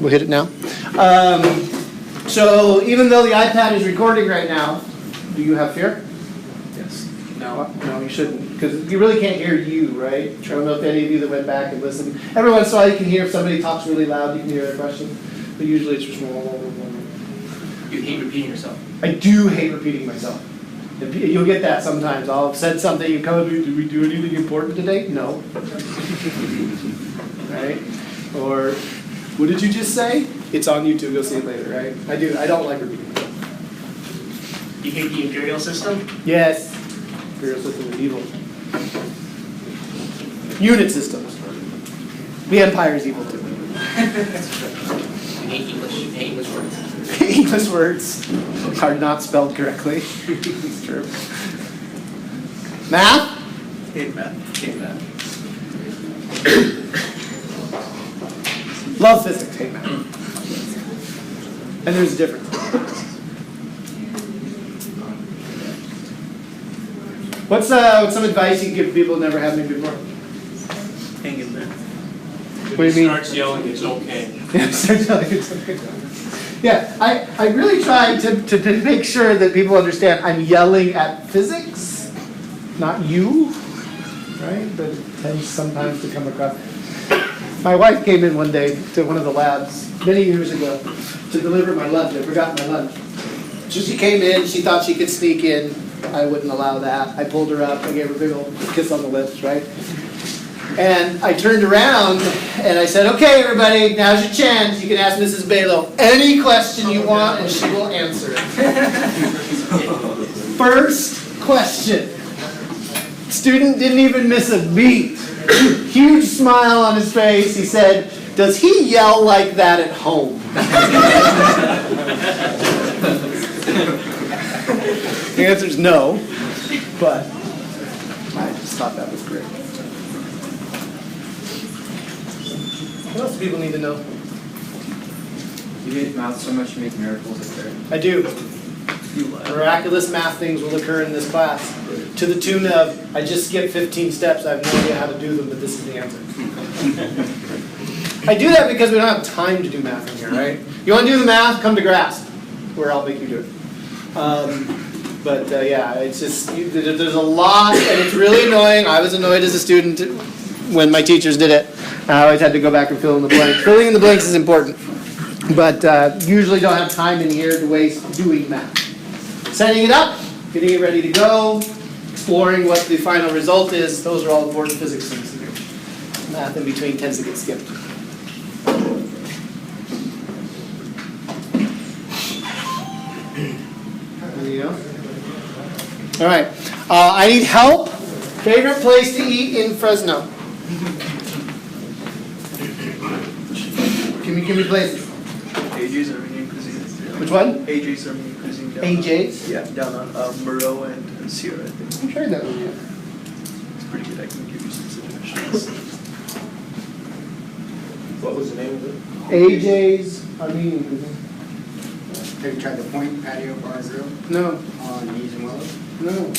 we'll hit it now. So even though the iPad is recording right now, do you have fear? Yes. No, you shouldn't, because you really can't hear you, right? I don't know if any of you that went back and listened. Every once in a while you can hear if somebody talks really loud, you can hear their question, but usually it's just You hate repeating yourself. I do hate repeating myself. You'll get that sometimes. I'll have said something, you come up to me, did we do anything important today? No. Right? Or, what did you just say? It's on YouTube, you'll see it later, right? I don't like repeating myself. You hate the imperial system? Yes. Imperial system is evil. Unit systems. The empire is evil too. You hate English words. English words are not spelled correctly. It's true. Math? Hate math. Hate math. Love physics, hate math. And there's a difference. What's some advice you can give people who never had me before? Hang in there. What do you mean? Starts yelling, it's okay. Yeah, start telling it's okay. Yeah, I really try to make sure that people understand I'm yelling at physics, not you, right? But it tends sometimes to come across. My wife came in one day to one of the labs many years ago to deliver my lunch. I forgot my lunch. So she came in, she thought she could sneak in. I wouldn't allow that. I pulled her up, I gave her a big old kiss on the lips, right? And I turned around and I said, okay, everybody, now's your chance. You can ask Mrs. Balo any question you want and she will answer it. First question. Student didn't even miss a beat. Huge smile on his face. He said, does he yell like that at home? The answer is no, but I just thought that was great. What else do people need to know? You hate math so much you make miracles occur. I do. Miraculous math things will occur in this class. To the tune of, I just skipped 15 steps, I have no idea how to do them, but this is the answer. I do that because we don't have time to do math in here, right? You want to do the math, come to GRASP, where I'll make you do it. Yeah, it's just, there's a lot, and it's really annoying. I was annoyed as a student when my teachers did it. I always had to go back and fill in the blanks. Filling in the blanks is important, but usually don't have time in here to waste doing math. Setting it up, getting it ready to go, exploring what the final result is, those are all important physics things to do. Math in between tends to get skipped. All right, I need help. Favorite place to eat in Fresno? Give me places. AJ's Armenian Cuisine. Which one? AJ's Armenian Cuisine. AJ's? Yeah, down on Moreau and Sierra, I think. I'm trying that one yet. It's pretty good. I can give you some suggestions. What was the name of it? AJ's Armenian Cuisine. Have you tried the Point Patio Bar and Grill No, on Ease and Willow? no.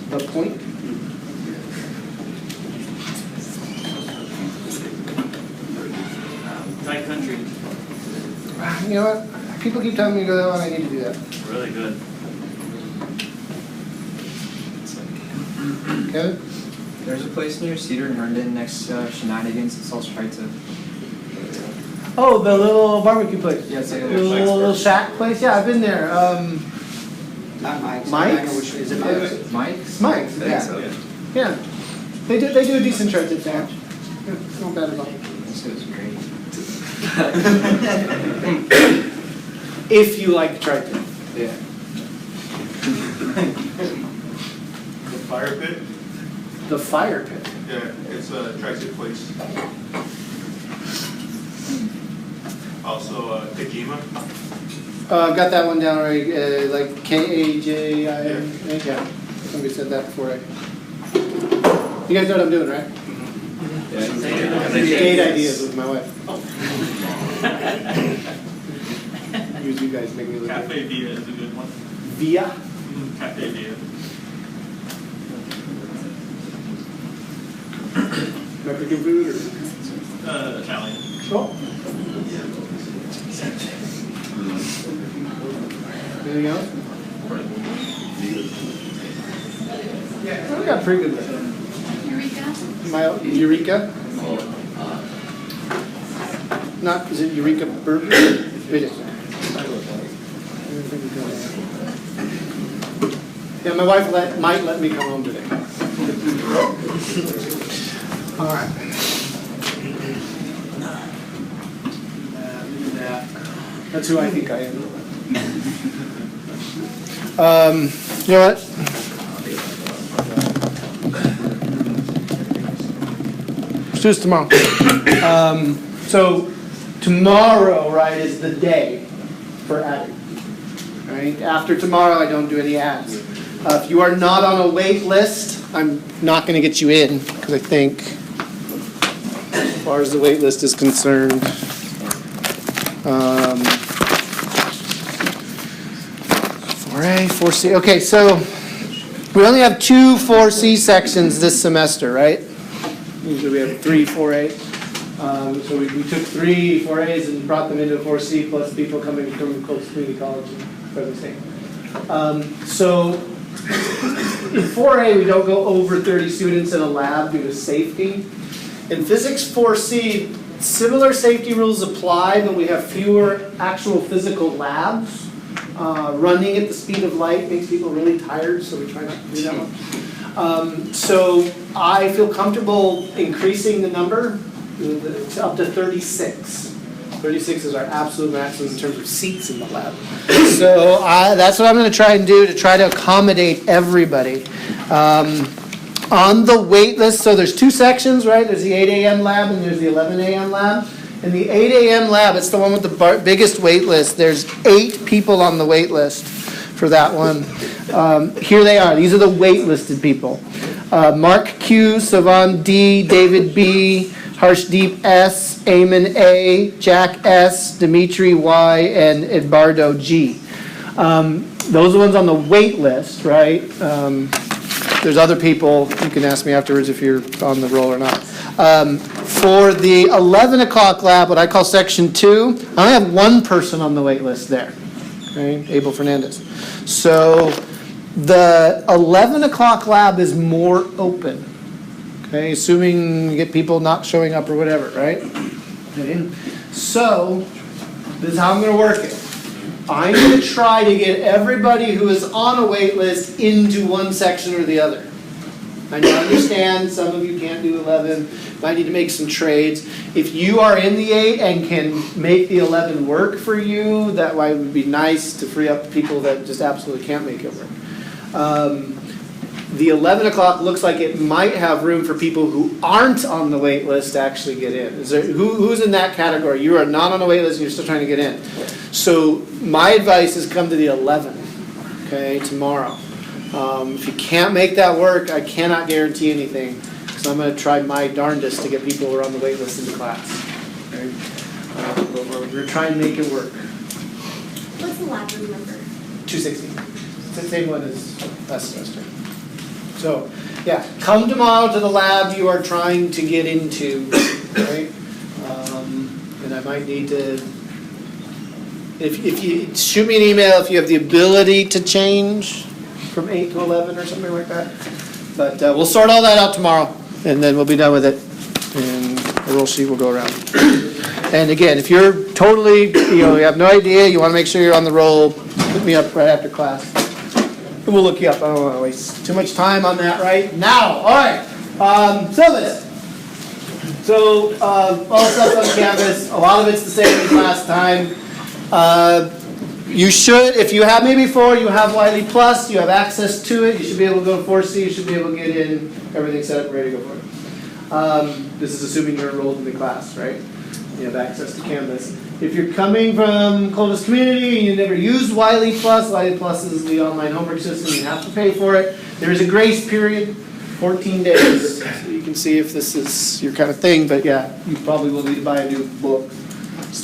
The Point? Thai country. You know what? People keep telling me to go that one. I need to do that. Really good. Kevin? There's a place near Cedar and Herndon next to Shenanigans that sells Schweitzer. Oh, the little barbecue place. Yeah, it's like The little shack place? Yeah, I've been there. Not Mike's. Mike's? I don't know which, is it Mike's? Mike's, Mike's? I yeah. think so, yeah. Yeah. They do a decent church at sandwich. Yeah, it's not bad at all. This was great. If you like tri-tip. Yeah. The Fire Pit? The Fire Pit. Yeah, it's a tri-tip place. Also, Kajima. I've got that one down already, like K-A-J-I-M. Yeah, somebody said that before. You guys know what I'm doing, right? Date ideas with my wife. Use you guys make me look good. Cafe Via is a good one. Via? Cafe Via. Mexican food or? Italian. Oh. Anything else? Yeah, we got pretty good with it. Eureka? Not, is it Eureka Burger? It is. Yeah, my wife might let me come home today. All right. That's who I think I am. You know what? Let's do this tomorrow. So tomorrow, right, is the day for adding. Right? After tomorrow, I don't do any ads. If you are not on a wait list, I'm not going to get you in because I think, as far as the wait list is concerned, 4A, 4C. Okay, so we only have 2 4C sections this semester, right? Usually we have 3 4A. So we took 3 4As and brought them into a 4C, plus people coming from Colts Community College and Fresno State. So in 4A, we don't go over 30 students in a lab due to safety. In Physics 4C, similar safety rules apply, but we have fewer actual physical labs. Running at the speed of light makes people really tired, so we try not to do that one. So I feel comfortable increasing the number to up to 36. 36 is our absolute maximum in terms of seats in the lab. So that's what I'm going to try and do to try to accommodate everybody. On the wait list, so there's 2 sections, right? There's the 8 a.m. lab and there's the 11 a.m. lab. In the 8 a.m. lab, it's the one with the biggest wait list. There's 8 people on the wait list for that one. Here they are. These are the wait-listed people. Mark Q, Savan D, David B, Harshdeep S, Eamon A, Jack S, Dimitri Y, and Eduardo G. Those are the ones on the wait list, right? There's other people. You can ask me afterwards if you're on the roll or not. For the 11 o'clock lab, what I call section 2, I only have 1 person on the wait list there. Okay, Abel Fernandez. So the 11 o'clock lab is more open. Okay, assuming you get people not showing up or whatever, right? Okay. So this is how I'm going to work it. I'm going to try to get everybody who is on a wait list into one section or the other. I understand some of you can't do 11, might need to make some trades. If you are in the 8 and can make the 11 work for you, that way it would be nice to free up people that just absolutely can't make it work. The 11 o'clock looks like it might have room for people who aren't on the wait list to actually get in. Is there, who's in that category? You are not on a wait list and you're still trying to get in. So my advice is come to the 11, okay, tomorrow. If you can't make that work, I cannot guarantee anything. So I'm going to try my darndest to get people who are on the wait list into class. Okay? But we're going to try and make it work. What's the lab room number? 260. It's the same one as last semester. So, yeah, come tomorrow to the lab you are trying to get into, right? And I might need to, if you shoot me an email if you have the ability to change from 8 to 11 or something like that. But we'll sort all that out tomorrow, and then we'll be done with it, and the roll sheet will go around. And again, if you're totally, you have no idea, you want to make sure you're on the roll, hit me up right after class. We'll look you up. I don't want to waste too much time on that right now. All right. Syllabus. So all stuff on Canvas. A lot of it's the same as last time. You should, if you have me before, you have Wiley Plus. You have access to it. You should be able to go to 4C. You should be able to get in. Everything's set up, ready to go for it. This is assuming you're enrolled in the class, right? You have access to Canvas. If you're coming from Clovis Community and you never used Wiley Plus is the online homework system. You have to pay for it. There is a grace period, 14 days. So you can see if this is your kind of thing. But yeah, you probably will need to buy a new book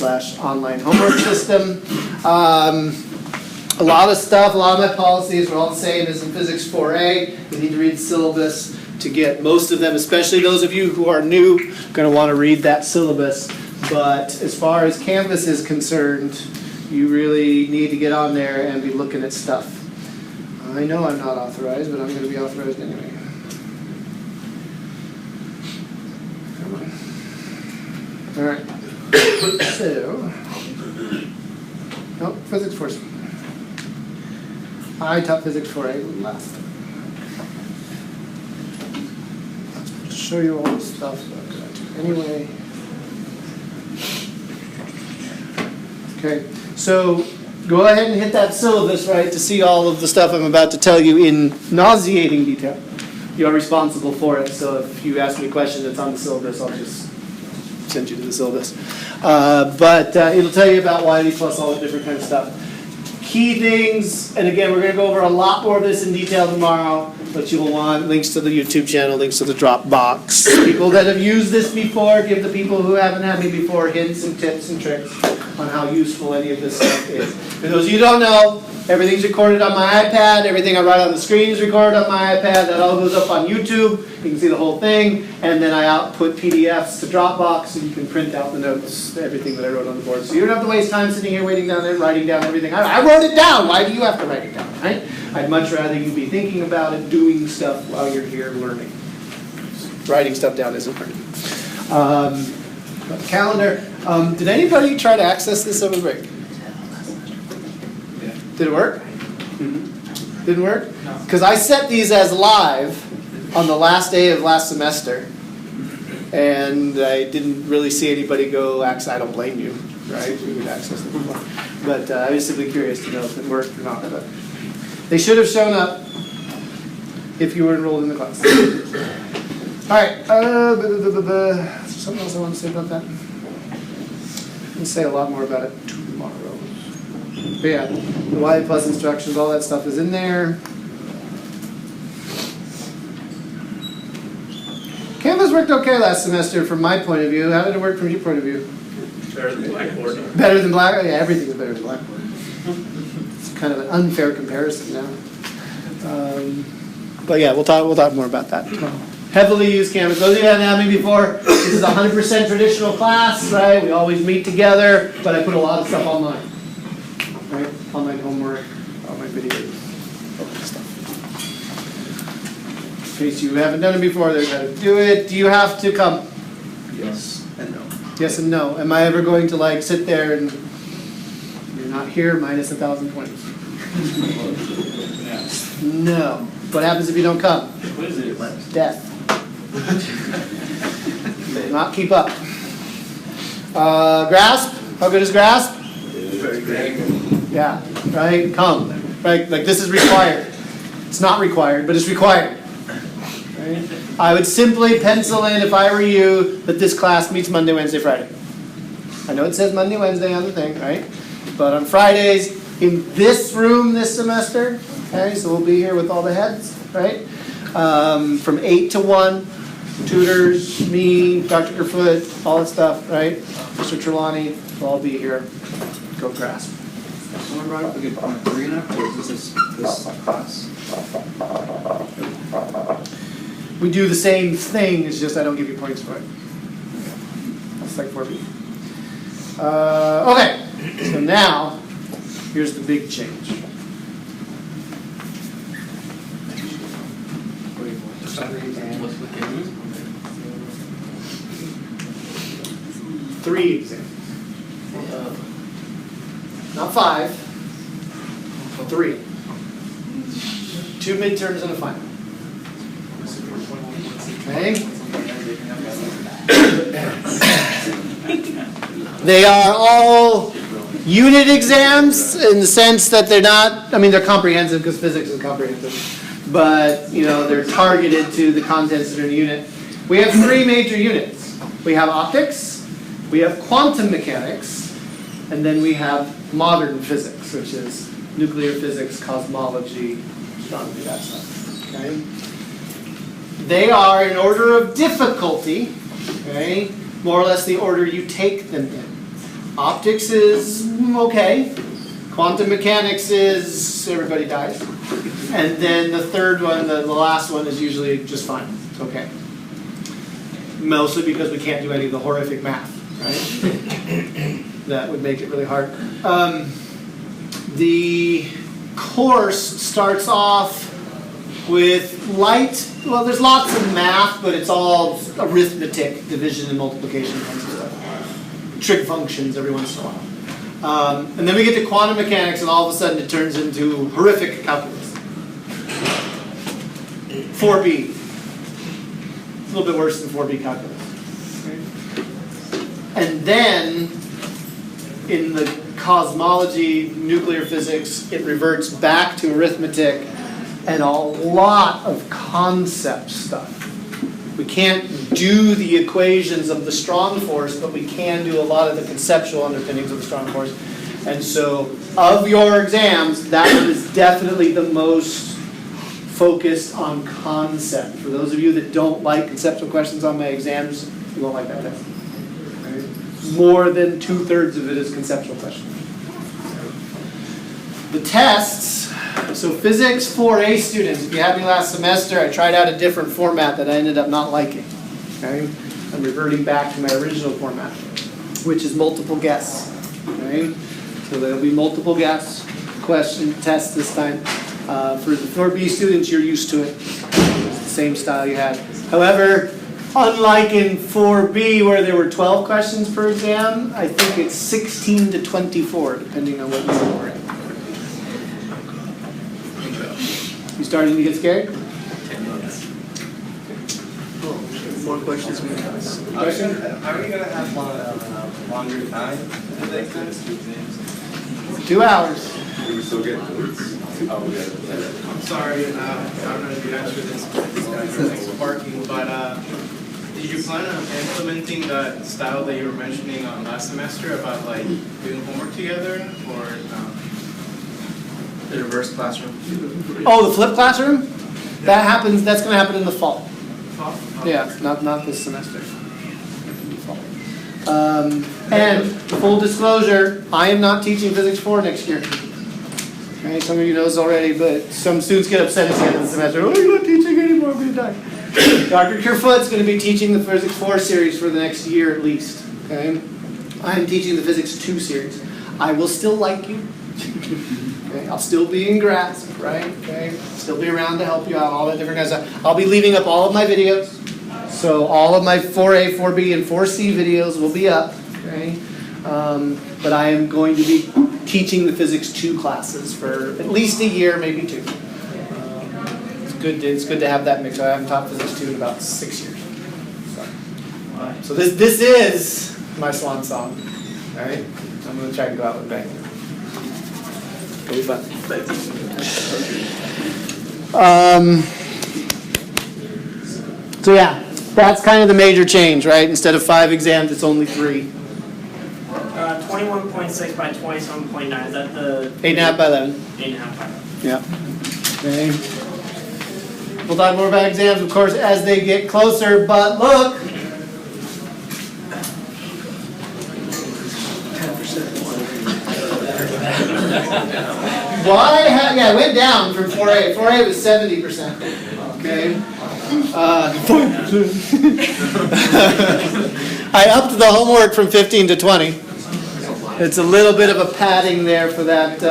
/ online homework system. A lot of stuff, a lot of my policies are all the same as in Physics 4A. You need to read the syllabus to get most of them, especially those of you who are new, going to want to read that syllabus. But as far as Canvas is concerned, you really need to get on there and be looking at stuff. I know I'm not authorized, but I'm going to be authorized anyway. Come on. All right. So, physics 4. I taught physics 4A last time. Show you all the stuff that I've got anyway. Okay, so go ahead and hit that syllabus, right, to see all of the stuff I'm about to tell you in nauseating detail. You're responsible for it, so if you ask me a question that's on the syllabus, I'll just send you to the syllabus. But it'll tell you about Wiley plus all the different kinds of stuff. Key things, and again, we're going to go over a lot more of this in detail tomorrow, but you will want links to the YouTube channel, links to the Dropbox. People that have used this before, give the people who haven't had me before hints and tips and tricks on how useful any of this stuff is. For those of you who don't know, everything's recorded on my iPad. Everything I write on the screen is recorded on my iPad. That all goes up on YouTube. You can see the whole thing. And then I output PDFs to Dropbox so you can print out the notes, everything that I wrote on the board. So you don't have to waste time sitting here waiting down there, writing down everything. I wrote it down. Why do you have to write it down, right? I'd much rather you be thinking about it, doing stuff while you're here learning. Writing stuff down isn't learning. Calendar. Did anybody try to access this over the break? Yeah. Did it work? Mm-hmm. Didn't work? No. Because I set these as live on the last day of last semester, and I didn't really see anybody go, I don't blame you, right? We would access them. But I was simply curious to know if it worked or not. But they should have shown up if you were enrolled in the class. All right. Something else I want to say about that? I'll say a lot more about it tomorrow. But yeah, the Y plus instructions, all that stuff is in there. Canvas worked okay last semester from my point of view. How did it work from your point of view? Better than Blackboard. Better than Blackboard? Yeah, everything's better than Blackboard. It's kind of an unfair comparison now. But yeah, we'll talk more about that tomorrow. Heavily used Canvas. Those of you who haven't had me before, this is a 100% traditional class, right? We always meet together, but I put a lot of stuff online, right? Online homework, all my videos, all that stuff. In case you haven't done it before, there's how to do it. Do you have to come? Yes and no. Yes and no. Am I ever going to sit there and you're not here minus 1,000 points? No. What happens if you don't come? Death. Not keep up. Grasp? How good is grasp? Very good. Yeah, right? Come. Right? Like this is required. It's not required, but it's required. Right? I would simply pencil in, if I were you, that this class meets Monday, Wednesday, Friday. I know it says Monday, Wednesday on the thing, right? But on Fridays, in this room this semester, okay, so we'll be here with all the heads, right? From 8 to 1, tutors, me, Dr. Kerfoot, all that stuff, right? Mr. Trelawney, we'll all be here. Go grasp. Someone brought up a good point. Are we gonna have to this class? We do the same thing, it's just I don't give you points for it. It's like 4B. Okay, so now, here's the big change. Three exams. Not 5, 3. 2 midterms and a final. Okay? They are all unit exams in the sense that they're not, they're comprehensive because physics is comprehensive, but they're targeted to the contents of their unit. We have 3 major units. We have optics, we have quantum mechanics, and then we have modern physics, which is nuclear physics, cosmology, astronomy, that stuff. Okay? They are in order of difficulty, okay, more or less the order you take them in. Optics is okay. Quantum mechanics is everybody dies. And then the third one, the last one, is usually just fine. It's okay. Mostly because we can't do any of the horrific math, right? that would make it really hard. The course starts off with well, there's lots of math, but it's all arithmetic, division and multiplication kinds of stuff. Trig functions every once in a while. And then we get to quantum mechanics, and all of a sudden it turns into horrific calculus. 4B. It's a little bit worse than 4B calculus. And then, in the cosmology, nuclear physics, it reverts back to arithmetic and a lot of concept stuff. We can't do the equations of the strong force, but we can do a lot of the conceptual underpinnings of the strong force. And so, of your exams, that one is definitely the most focused on concept. For those of you that don't like conceptual questions on my exams, you won't like that test. More than 2/3 of it is conceptual questions. The tests, so physics 4A students, if you had me last semester, I tried out a different format that I ended up not liking. Okay? I'm reverting back to my original format, which is multiple guess. Okay? So there'll be multiple guess question tests this time. For the 4B students, you're used to it. It's the same style you had. However, unlike in 4B where there were 12 questions per exam, I think it's 16 to 24, depending on what you were in. You starting to get scared? More questions we have. Question? Are we gonna have longer time for the exams? 2 hours. Do we still get notes? Oh, we got I'm sorry, I don't know if you answered this, like sparking, but did you plan on implementing that style that you were mentioning on last semester about like doing homework together, or no? The reverse classroom. Oh, the flipped classroom? That's going to happen in the fall. Oh, Yeah, not this semester. And full disclosure, I am not teaching Physics 4 next year. Okay, some of you know this already, but some students get upset at the end of the semester. Oh, you're not teaching anymore, I'm going to die. Dr. Kerfoot's going to be teaching the Physics 4 series for the next year at least. Okay, I'm teaching the Physics 2 series. I will still like you. Okay, I'll still be in grasp, right? Okay, still be around to help you out, all that different kinds of stuff. I'll be leaving up all of my videos. So all of my 4A, 4B, and 4C videos will be up. Okay, but I am going to be teaching the Physics 2 classes for at least a year, maybe 2. It's good to have that mix. I haven't taught Physics 2 in about 6 years. So this is my swan song. All right, I'm going to try and go out with a bang. It'll be fun. So yeah, that's kind of the major change, right? Instead of 5 exams, it's only 3. 21.6 by 27.9, is that the 8.5 by 11. 8.5 by 11? Yeah. Okay. We'll talk more about exams, of course, as they get closer, but look. Yeah, it went down from 4A. 4A was 70%. Okay. I upped the homework from 15 to 20. It's a little bit of a padding there for that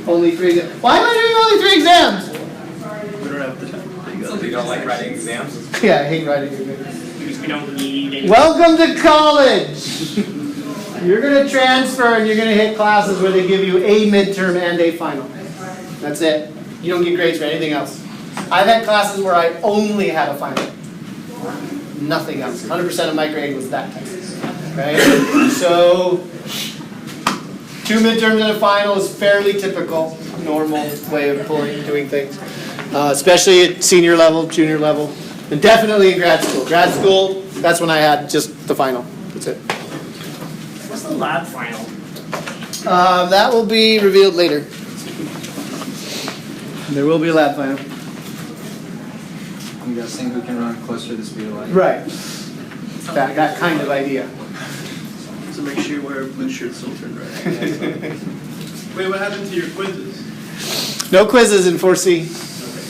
only 3. Why am I doing only 3 exams? We don't have the time. You don't like writing exams? Yeah, I hate writing exams. Because we don't need any. Welcome to college! You're going to transfer and you're going to hit classes where they give you a midterm and a final. That's it. You don't get grades for anything else. I've had classes where I only had a final. Nothing else. 100% of my grade was that test. Okay? So, 2 midterms and a final is fairly typical, normal way of doing things. Especially at senior level, junior level, and definitely in grad school. Grad school, that's when I had just the final. That's it. What's the lab final? That will be revealed later. There will be a lab final. I'm guessing who can run closer to the speed of light. Right. That kind of idea. So make sure you wear a blue shirt so turn right. Wait, what happened to your quizzes? No quizzes in 4C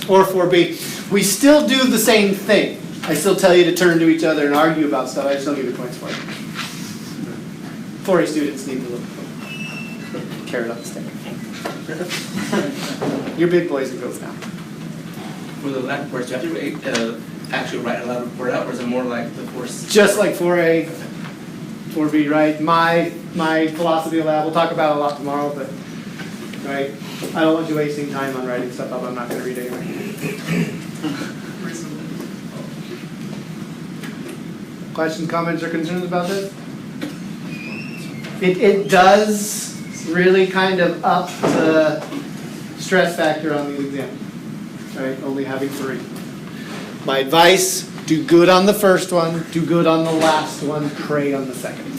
or 4B. We still do the same thing. I still tell you to turn to each other and argue about stuff. I just don't give you points for it. 4A students need a little carrot on the stick. You're big boys and girls now. For the lab reports, do you have to actually write a lab report out, or is it more like the course? Just like 4A, 4B, right? My philosophy of lab, we'll talk about it a lot tomorrow, but, right? I don't want you wasting time on writing stuff up I'm not going to read anyway. Questions, comments, or concerns about this? It does really kind of up the stress factor on the exam, right? Only having 3. My advice, do good on the first one, do good on the last one, pray on the second.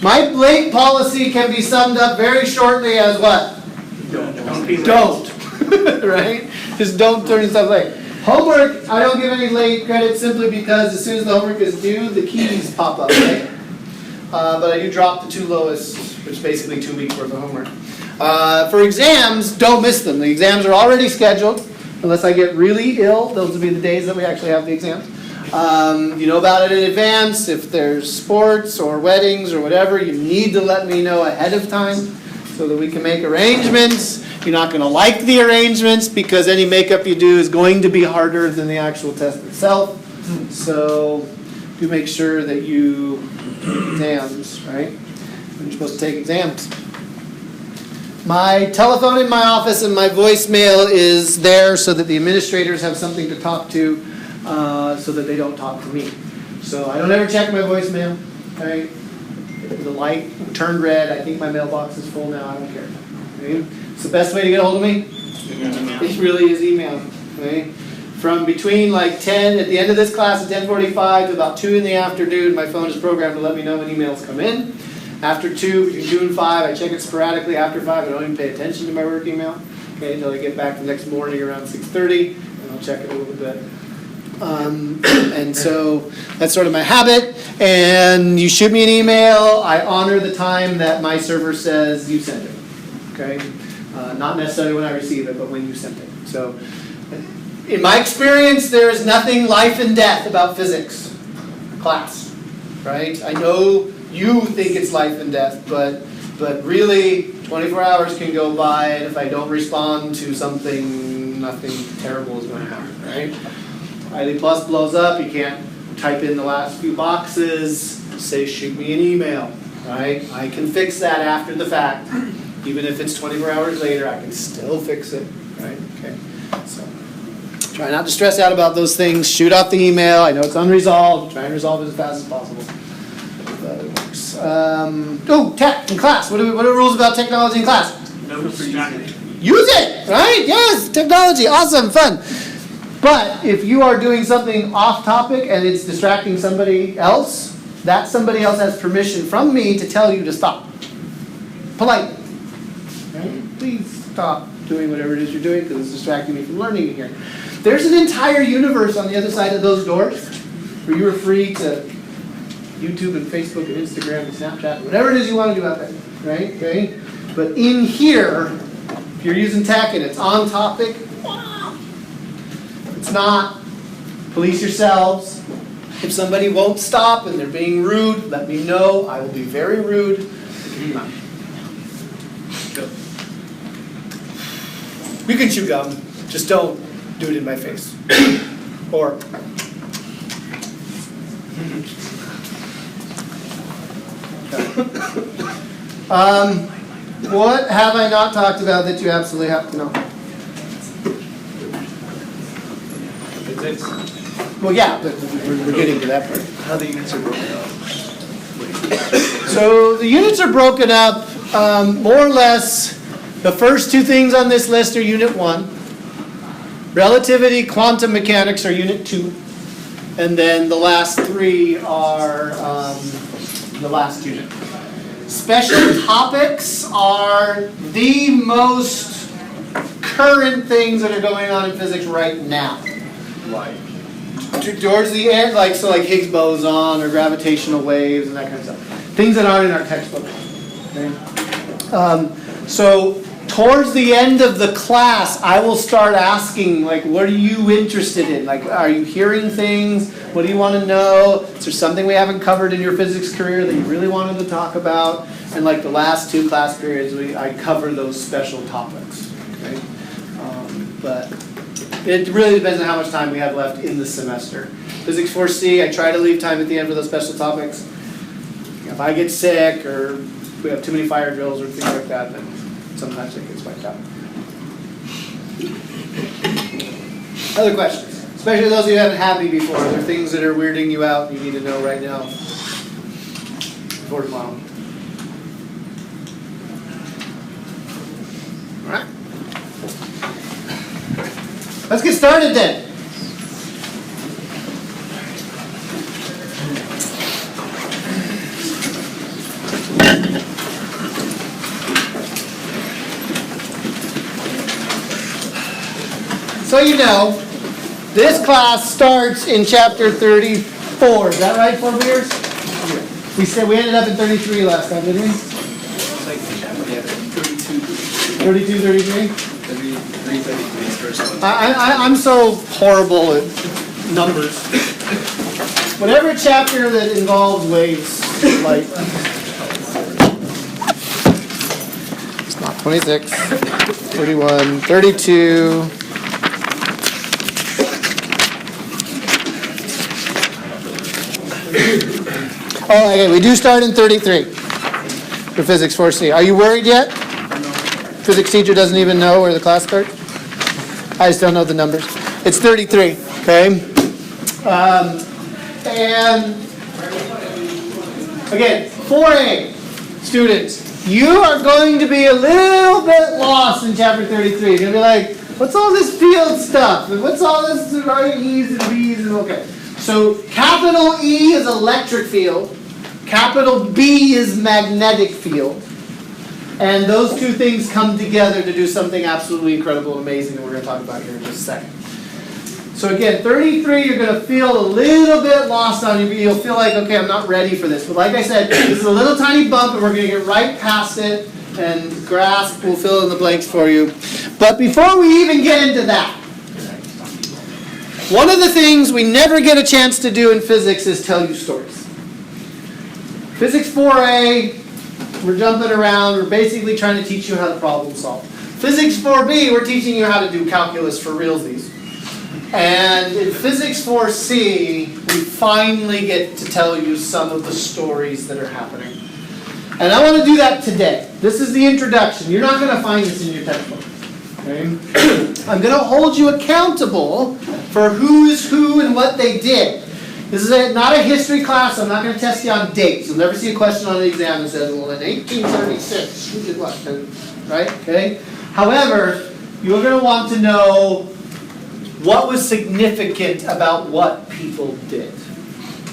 My late policy can be summed up very shortly as what? Don't be late. Don't. Right? Just don't turn stuff late. Homework, I don't give any late credit simply because as soon as the homework is due, the keys pop up, right? But I do drop the 2 lowest, which is basically 2 weeks worth of homework. For exams, don't miss them. The exams are already scheduled. Unless I get really ill, those will be the days that we actually have the exams. You know about it in advance. If there's sports or weddings or whatever, you need to let me know ahead of time so that we can make arrangements. You're not going to like the arrangements because any makeup you do is going to be harder than the actual test itself. So do make sure that you take exams, right? You're supposed to take exams. My telephone in my office and my voicemail is there so that the administrators have something to talk to so that they don't talk to me. So I don't ever check my voicemail, right? The light turned red. I think my mailbox is full now. I don't care. Okay? It's the best way to get a hold of me. It really is email. Okay? From between like 10, at the end of this class at 10:45 to about 2 in the afternoon, my phone is programmed to let me know when emails come in. After 2, between 2 and 5, I check it sporadically. After 5, I don't even pay attention to my work email. Okay, until I get back the next morning around 6:30, and I'll check it a little bit. And so that's sort of my habit. And you shoot me an email, I honor the time that my server says you send it. Okay, not necessarily when I receive it, but when you send it. So, in my experience, there is nothing life and death about physics class, right? I know you think it's life and death, but really, 24 hours can go by, and if I don't respond to something, nothing terrible is going to happen, right? ID Plus blows up, you can't type in the last few boxes, say shoot me an email, right? I can fix that after the fact. Even if it's 24 hours later, I can still fix it, right? Okay, so try not to stress out about those things. Shoot off the email. I know it's unresolved. Try and resolve it as fast as possible. But it works. Tech in class. What are the rules about technology in class? No distracting. Use it, right? Yes, technology, awesome, fun. But if you are doing something off topic and it's distracting somebody else, that somebody else has permission from me to tell you to stop. Politely. Right? Please stop doing whatever it is you're doing because it's distracting me from learning in here. There's an entire universe on the other side of those doors where you are free to YouTube and Facebook and Instagram and Snapchat, whatever it is you want to do out there, right? Okay? But in here, if you're using tech and it's on topic, it's not. Police yourselves. If somebody won't stop and they're being rude, let me know. I will be very rude. You can chew gum, just don't do it in my face. Or what have I not talked about that you absolutely have to know? Physics. Well, yeah, but we're getting to that part. How the units are broken up. So the units are broken up more or less. The first 2 things on this list are Unit 1. Relativity, quantum mechanics are Unit 2. And then the last 3 are the last unit. Special topics are the most current things that are going on in physics right now. Like. Towards the end, like Higgs boson or gravitational waves and that kind of stuff. Things that aren't in our textbook. Okay? So towards the end of the class, I will start asking, like, what are you interested in? Like, are you hearing things? What do you want to know? Is there something we haven't covered in your physics career that you really wanted to talk about? And like the last 2 class periods, I cover those special topics. Okay? But it really depends on how much time we have left in the semester. Physics 4C, I try to leave time at the end for those special topics. If I get sick or we have too many fire drills or things like that, then sometimes it gets wiped out. Other questions? Especially those of you who haven't had me before. Are there things that are weirding you out you need to know right now before tomorrow? All right. Let's get started then. So you know, this class starts in chapter 34. Is that right, Fort Beers? We said we ended up in 33 last time, didn't we? It's like, yeah, 32. 32, 33? 33 is first one. I'm so horrible at numbers. Whatever chapter that involves waves, like it's not 26, 31, 32. Oh, okay, we do start in 33 for Physics 4C. Are you worried yet? Physics teacher doesn't even know where the class starts? I just don't know the numbers. It's 33, okay? And again, 4A students, you are going to be a little bit lost in chapter 33. You're going to be like, what's all this field stuff? And what's all this E's and B's? And okay. So capital E is electric field. Capital B is magnetic field. And those two things come together to do something absolutely incredible and amazing that we're going to talk about here in just a second. So again, 33, you're going to feel a little bit lost on you. You'll feel like, okay, I'm not ready for this. But like I said, this is a little tiny bump, and we're going to get right past it, and grasp will fill in the blanks for you. But before we even get into that, one of the things we never get a chance to do in physics is tell you stories. Physics 4A, we're jumping around. We're basically trying to teach you how to problem solve. Physics 4B, we're teaching you how to do calculus for realsies. And in Physics 4C, we finally get to tell you some of the stories that are happening. And I want to do that today. This is the introduction. You're not going to find this in your textbook. Okay? I'm going to hold you accountable for who is who and what they did. This is not a history class. I'm not going to test you on dates. You'll never see a question on the exam that says, well, in 1836, who did what? Right? Okay? However, you're going to want to know what was significant about what people did.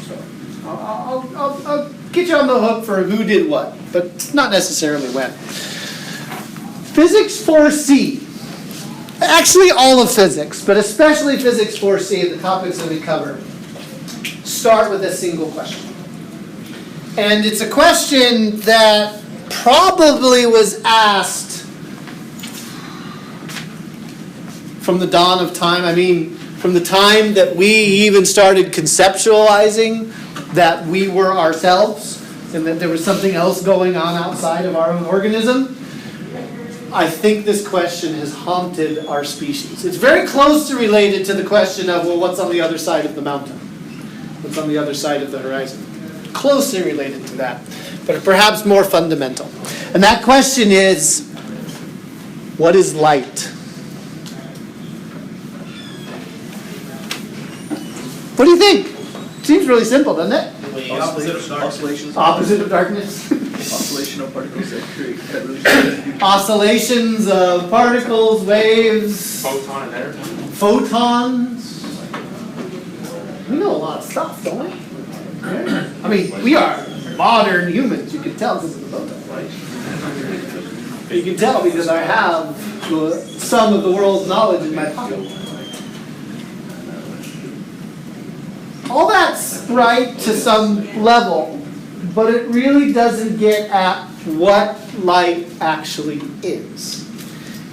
So I'll get you on the hook for who did what, but not necessarily when. Physics 4C. Actually, all of physics, but especially Physics 4C, the topics that we cover, start with a single question. And it's a question that probably was asked from the dawn of time. I mean, from the time that we even started conceptualizing that we were ourselves and that there was something else going on outside of our own organism. I think this question has haunted our species. It's very closely related to the question of, well, what's on the other side of the mountain? What's on the other side of the horizon? Closely related to that, but perhaps more fundamental. And that question is, what is light? What do you think? Seems really simple, doesn't it? Oscillations. Opposite of darkness. Oscillation of particles that create that really. Oscillations of particles, waves, Photon and energy. photons. We know a lot of stuff, don't we? Yeah. I mean, we are modern humans. You can tell because of the photon, right? You can tell because I have some of the world's knowledge in my pocket. All that's right to some level, but it really doesn't get at what light actually is.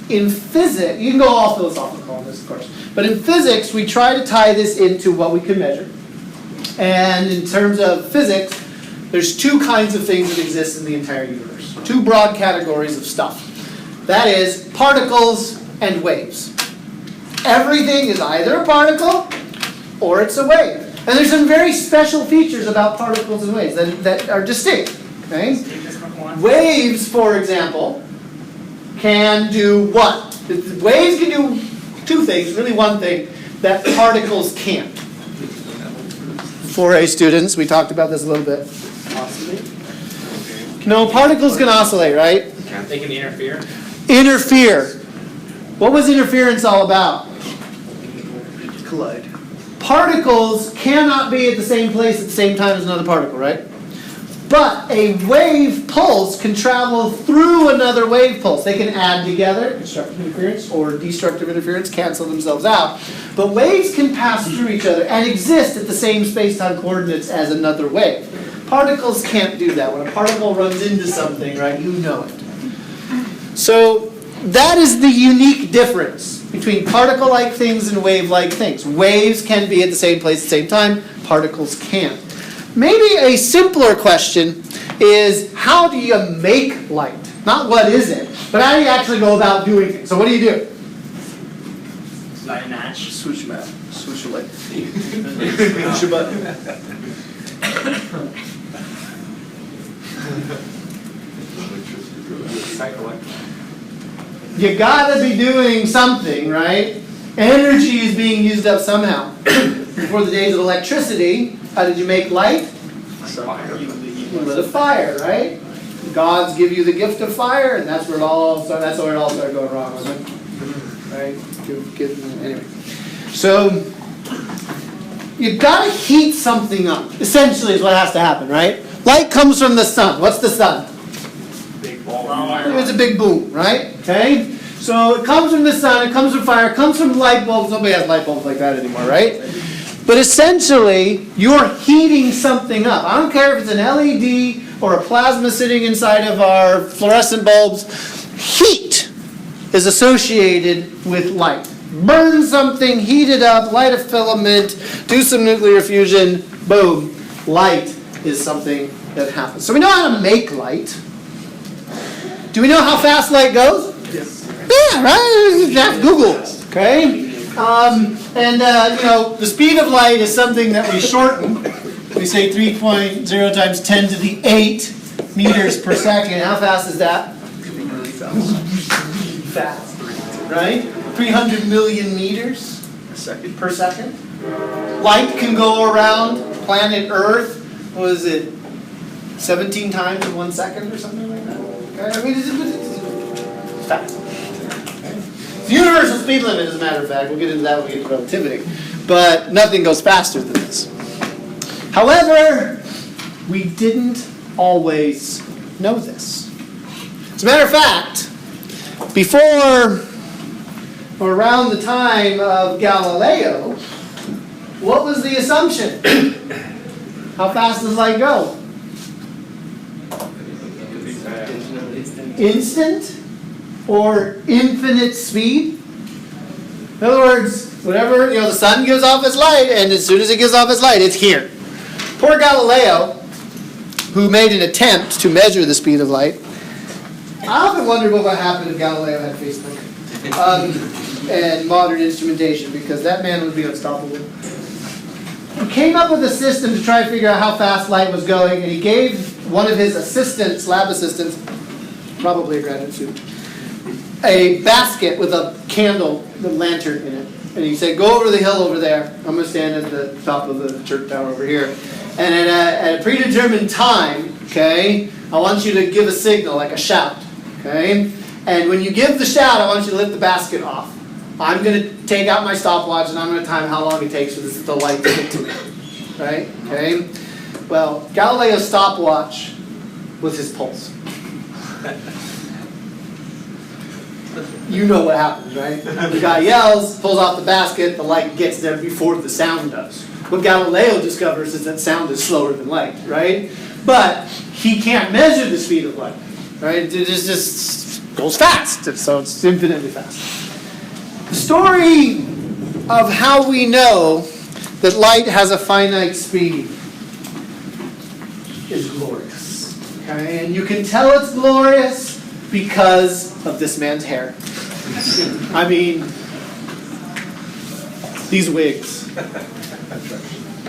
in physics, you can go all philosophical on this, of course, but in physics, we try to tie this into what we can measure. And in terms of physics, there's two kinds of things that exist in the entire universe. Two broad categories of stuff. That is particles and waves. Everything is either a particle or it's a wave. And there's some very special features about particles and waves that are distinct. Okay? Waves, for example, can do what? Waves can do two things, really one thing, that particles can't. 4A students, we talked about this a little bit. Oscillate. No, particles can oscillate, right? They can interfere. Interfere. What was interference all about? Collide. Particles cannot be at the same place at the same time as another particle, right? But a wave pulse can travel through another wave pulse. They can add together, constructive interference or destructive interference, cancel themselves out. But waves can pass through each other and exist at the same space-time coordinates as another wave. Particles can't do that. When a particle runs into something, right, you know it. So that is the unique difference between particle-like things and wave-like things. Waves can be at the same place at the same time. Particles can't. Maybe a simpler question is, how do you make light? Not what is it, but how do you actually go about doing it? So what do you do? Light a match. Switch map. Switch a light. Push a button. You gotta be doing something, right? Energy is being used up somehow. Before the days of electricity, how did you make light? You lit a fire, right? Gods give you the gift of fire, and that's where it all started going wrong, wasn't it? Right? Anyway. So you gotta heat something up. Essentially is what has to happen, right? Light comes from the sun. What's the sun? Big ball of fire. It's a big boom, right? Okay? So it comes from the sun, it comes from fire, it comes from light bulbs. Nobody has light bulbs like that anymore, right? But essentially, you're heating something up. I don't care if it's an LED or a plasma sitting inside of our fluorescent bulbs. Heat is associated with light. Burn something, heat it up, light a filament, do some nuclear fusion, boom. Light is something that happens. So we know how to make light. Do we know how fast light goes? Yes. Yeah, right? Just Google. Okay? The speed of light is something that we shorten. We say 3.0 times 10 to the 8 meters per second. How fast is that? Really fast. Fast. Right? 300 million meters Second. per second. Light can go around planet Earth, what is it, 17 times in 1 second or something like that? Okay? I mean, it's fast. The universal speed limit, as a matter of fact, we'll get into that when we get to relativity, but nothing goes faster than this. However, we didn't always know this. As a matter of fact, before or around the time of Galileo, what was the assumption? How fast does light go? Instant? Or infinite speed? In other words, whenever the sun gives off its light, and as soon as it gives off its light, it's here. Poor Galileo, who made an attempt to measure the speed of light. I often wondered what would happen if Galileo had Facebook and modern instrumentation, because that man would be unstoppable. He came up with a system to try to figure out how fast light was going, and he gave one of his assistants, lab assistants, probably a graduate student, a basket with a candle, the lantern in it. And he said, go over the hill over there. I'm going to stand at the top of the church tower over here. And at a predetermined time, okay, I want you to give a signal, like a shout. Okay? And when you give the shout, I want you to lift the basket off. I'm going to take out my stopwatch and I'm going to time how long it takes for the light to get to me. Right? Okay? Well, Galileo's stopwatch was his pulse. You know what happens, right? The guy yells, pulls off the basket, the light gets there before the sound does. What Galileo discovers is that sound is slower than light, right? But he can't measure the speed of light, right? It's just goes fast, so it's infinitely fast. The story of how we know that light has a finite speed is glorious. Okay, and you can tell it's glorious because of this man's hair. I mean, these wigs.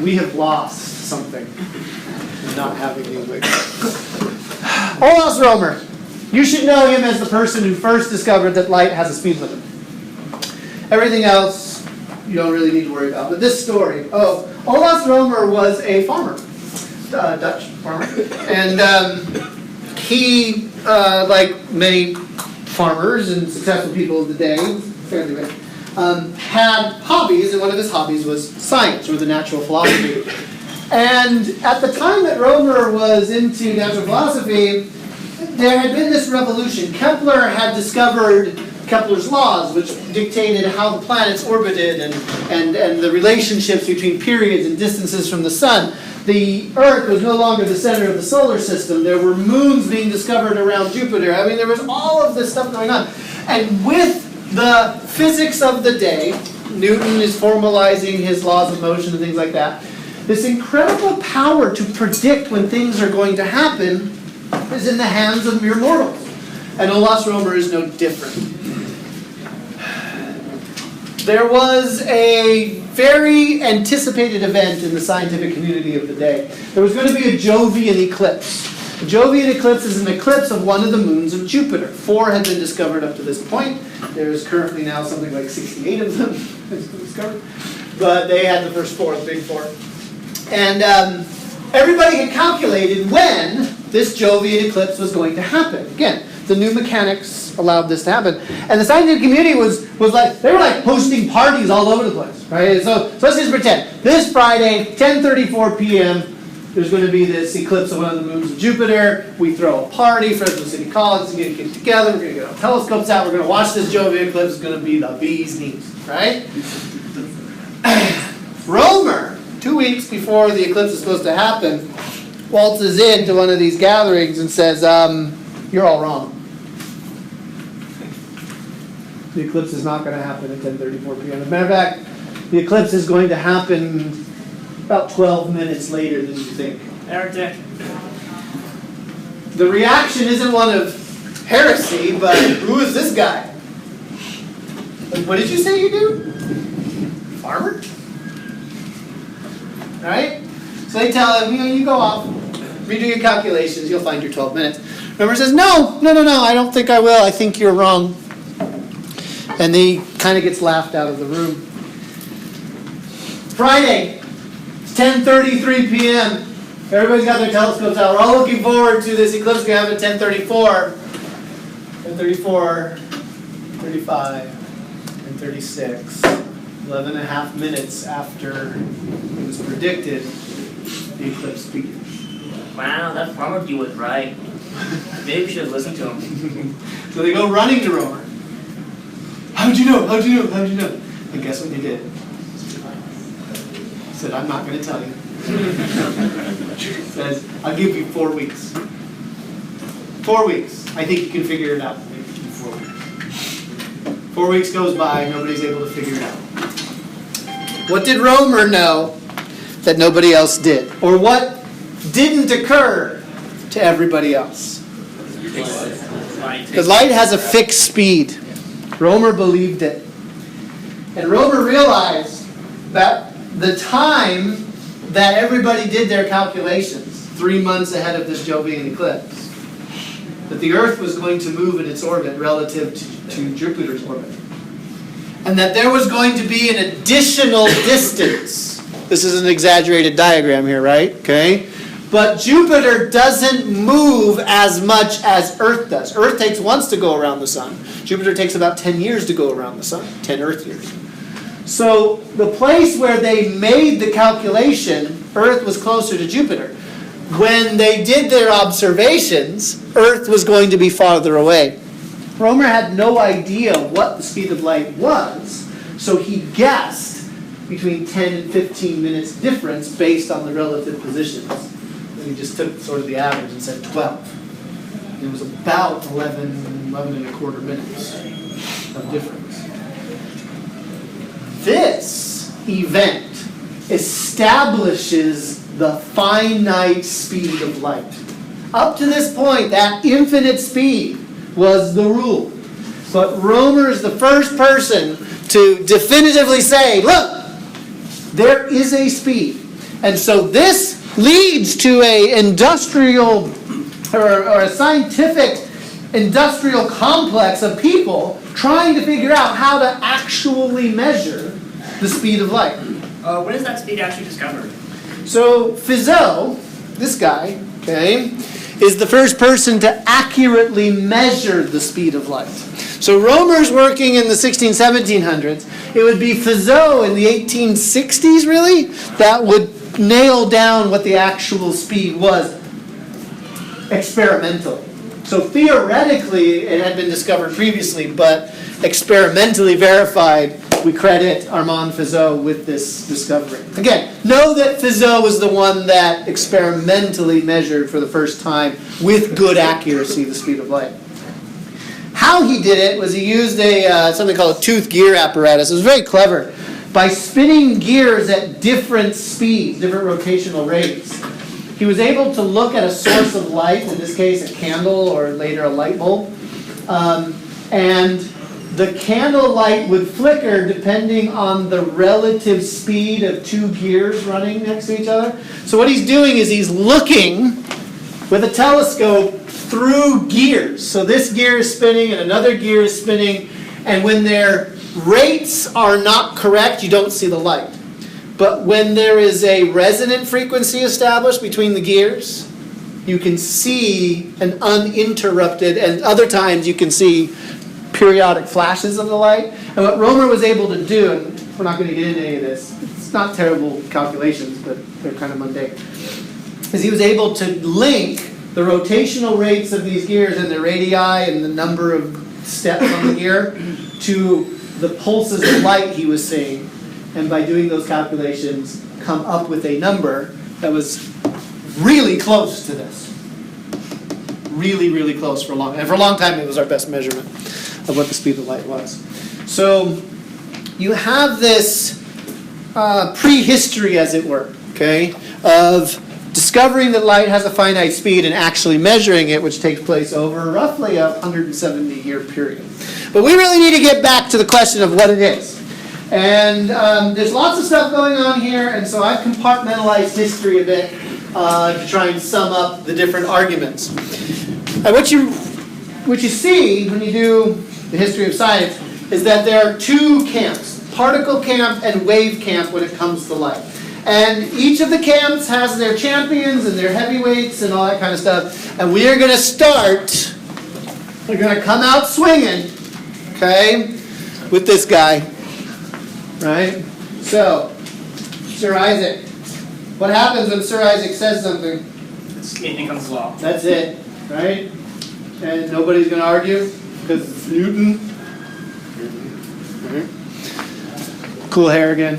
We have lost something in not having these wigs. Olaus Rømer. You should know him as the person who first discovered that light has a speed limit. Everything else you don't really need to worry about. But this story, Olaus Rømer was a farmer, Dutch farmer, and he, like many farmers and successful people of the day, fairly rich, had hobbies, and one of his hobbies was science, or the natural philosophy. And at the time that Rømer was into natural philosophy, there had been this revolution. Kepler had discovered Kepler's laws, which dictated how the planets orbited and the relationships between periods and distances from the sun. The Earth was no longer the center of the solar system. There were moons being discovered around Jupiter. I mean, there was all of this stuff going on. And with the physics of the day, Newton is formalizing his laws of motion and things like that. This incredible power to predict when things are going to happen is in the hands of mere mortals. And Olaus Rømer is no different. There was a very anticipated event in the scientific community of the day. There was going to be a Jovian eclipse. A Jovian eclipse is an eclipse of one of the moons of Jupiter. 4 had been discovered up to this point. There's currently now something like 68 of them discovered. But they had the first 4, the big 4. And everybody had calculated when this Jovian eclipse was going to happen. Again, the new mechanics allowed this to happen. And the scientific community was like, they were like hosting parties all over the place, right? So let's just pretend. This Friday, 10:34 p.m., there's going to be this eclipse of one of the moons of Jupiter. We throw a party, Fresno City College is going to get together, we're going to get our telescopes out, we're going to watch this Jovian eclipse, it's going to be the bee's knees, right? Rømer, 2 weeks before the eclipse is supposed to happen, waltzes into one of these gatherings and says, you're all wrong. The eclipse is not going to happen at 10:34 p.m. As a matter of fact, the eclipse is going to happen about 12 minutes later than you think. Heretic. The reaction isn't one of heresy, but who is this guy? Like, what did you say you do? Farmer? Right? So they tell him, you go off, redo your calculations, you'll find your 12 minutes. Rømer says, no, I don't think I will. I think you're wrong. And he kind of gets laughed out of the room. Friday, it's 10:33 p.m. Everybody's got their telescopes out. We're all looking forward to this eclipse going to happen at 10:34. 10:34, 35, and 36. 11 and a half minutes after it was predicted, the eclipse begins. Wow, that farmer dude was right. Maybe we should listen to him. So they go running to Rømer. How'd you know? And guess what he did? He said, I'm not going to tell you. He says, I'll give you 4 weeks. 4 weeks. I think you can figure it out. 4 weeks. 4 weeks goes by, nobody's able to figure it out. What did Rømer know that nobody else did? Or what didn't occur to everybody else? Because light has a fixed speed. Rømer believed it. And Rømer realized that the time that everybody did their calculations, 3 months ahead of this Jovian eclipse, that the Earth was going to move in its orbit relative to Jupiter's orbit. And that there was going to be an additional distance. This is an exaggerated diagram here, right? Okay. But Jupiter doesn't move as much as Earth does. Earth takes once to go around the sun. Jupiter takes about 10 years to go around the sun, 10 Earth years. So the place where they made the calculation, Earth was closer to Jupiter. When they did their observations, Earth was going to be farther away. Rømer had no idea what the speed of light was, so he guessed between 10 and 15 minutes difference based on the relative positions. And he just took sort of the average and said 12. It was about 11 and a quarter minutes of difference. This event establishes the finite speed of light. Up to this point, that infinite speed was the rule. But Romer is the first person to definitively say, look, there is a speed. And so this leads to a industrial or a scientific industrial complex of people trying to figure out how to actually measure the speed of light. When is that speed actually discovered? So Fizeau, this guy, okay, is the first person to accurately measure the speed of light. So Romer's working in the 1700s. It would be Fizeau in the 1860s, really, that would nail down what the actual speed was experimentally. So theoretically, it had been discovered previously, but experimentally verified, we credit Armand Fizeau with this discovery. Again, know that Fizeau was the one that experimentally measured for the first time with good accuracy the speed of light. How he did it was he used something called a tooth gear apparatus. It was very clever. By spinning gears at different speeds, different rotational rates, he was able to look at a source of light, in this case a candle or later a light bulb, and the candle light would flicker depending on the relative speed of two gears running next to each other. So what he's doing is he's looking with a telescope through gears. So this gear is spinning and another gear is spinning, and when their rates are not correct, you don't see the light. But when there is a resonant frequency established between the gears, you can see an uninterrupted, and other times you can see periodic flashes of the light. And what Romer was able to do, and we're not going to get into any of this, it's not terrible calculations, but they're kind of mundane, is he was able to link the rotational rates of these gears and the radii and the number of steps on the gear to the pulses of light he was seeing. And by doing those calculations, come up with a number that was really close to this. Really, really close for a long time. And for a long time, it was our best measurement of what the speed of light was. So you have this prehistory, as it were, okay, of discovering that light has a finite speed and actually measuring it, which takes place over roughly a 170-year period. But we really need to get back to the question of what it is. And there's lots of stuff going on here, and so I've compartmentalized history a bit to try and sum up the different arguments. And what you see when you do the history of science is that there are two camps, particle camp and wave camp when it comes to light. And each of the camps has their champions and their heavyweights and all that kind of stuff. And we are going to start, we're going to come out swinging, okay, with this guy. Right? So, Sir Isaac. What happens when Sir Isaac says something? It becomes law. That's it. Right? And nobody's going to argue because it's Newton. Right. Cool hair again.